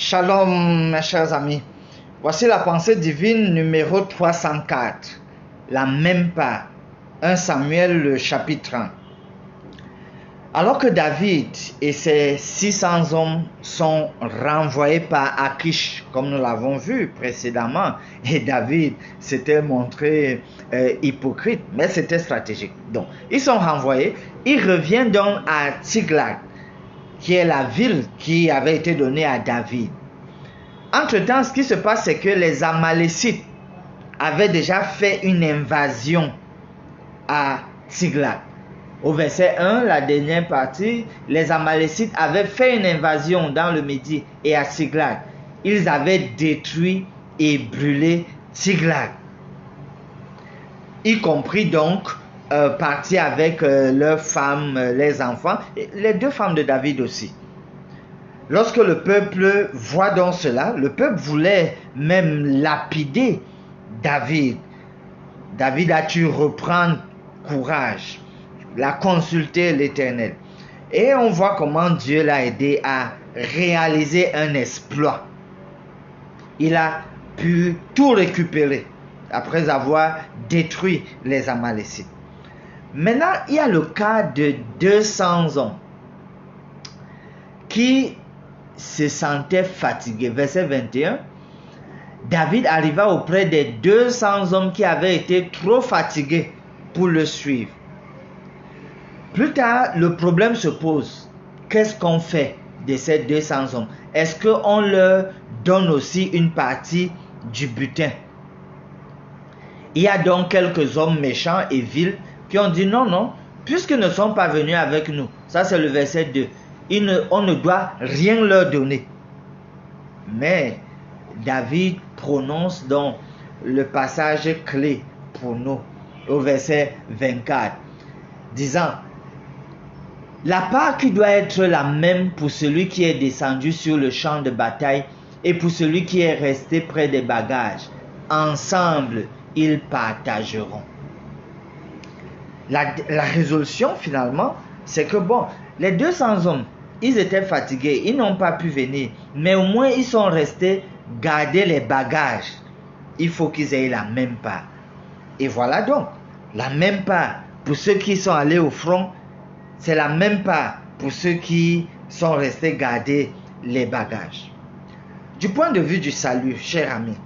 Shalom mes chers amis, voici la pensée divine numéro 304, la même part, 1 Samuel le chapitre 1. Alors que David et ses 600 hommes sont renvoyés par Achish, comme nous l'avons vu précédemment, et David s'était montré hypocrite, mais c'était stratégique. Donc, ils sont renvoyés, ils reviennent donc à Tiglag, qui est la ville qui avait été donnée à David. Entre-temps, ce qui se passe, c'est que les Amalécites avaient déjà fait une invasion à Tiglag. Au verset 1, la dernière partie, les Amalécites avaient fait une invasion dans le Midi et à Tiglag. Ils avaient détruit et brûlé Tiglag, y compris donc partis avec leurs femmes, les enfants, et les deux femmes de David aussi. Lorsque le peuple voit donc cela, le peuple voulait même lapider David. David a dû reprendre courage, l'a consulté l'Éternel. Et on voit comment Dieu l'a aidé à réaliser un exploit. Il a pu tout récupérer après avoir détruit les Amalécites. Maintenant, il y a le cas de 200 hommes qui se sentaient fatigués. Verset 21, David arriva auprès des 200 hommes qui avaient été trop fatigués pour le suivre. Plus tard, le problème se pose. Qu'est-ce qu'on fait de ces 200 hommes? Est-ce qu'on leur donne aussi une partie du butin? Il y a donc quelques hommes méchants et vils qui ont dit non, puisqu'ils ne sont pas venus avec nous. Ça, c'est le verset 2. On ne doit rien leur donner. Mais David prononce donc le passage clé pour nous au verset 24, disant: la part qui doit être la même pour celui qui est descendu sur le champ de bataille et pour celui qui est resté près des bagages. Ensemble, ils partageront. La résolution finalement, c'est que les 200 hommes, ils étaient fatigués, ils n'ont pas pu venir, mais au moins ils sont restés garder les bagages. Il faut qu'ils aient la même part. Et voilà donc, la même part pour ceux qui sont allés au front, c'est la même part pour ceux qui sont restés garder les bagages. Du point de vue du salut, chers amis,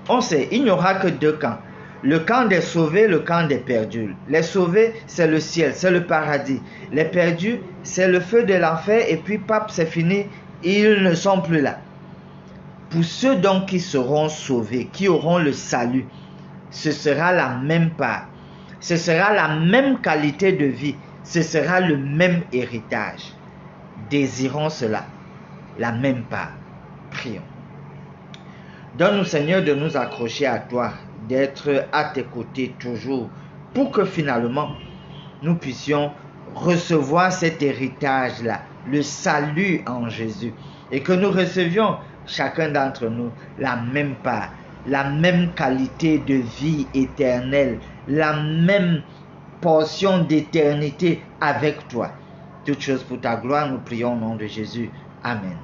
on sait, il n'y aura que deux camps. Le camp des sauvés, le camp des perdus. Les sauvés, c'est le ciel, c'est le paradis. Les perdus, c'est le feu de l'enfer et puis pape, c'est fini, ils ne sont plus là. Pour ceux donc qui seront sauvés, qui auront le salut, ce sera la même part. Ce sera la même qualité de vie. Ce sera le même héritage. Désirons cela, la même part. Prions. Donne-nous, Seigneur, de nous accrocher à toi, d'être à tes côtés toujours, pour que finalement, nous puissions recevoir cet héritage-là, le salut en Jésus, et que nous recevions, chacun d'entre nous, la même part, la même qualité de vie éternelle, la même portion d'éternité avec toi. Toutes choses pour ta gloire, nous prions au nom de Jésus. Amen.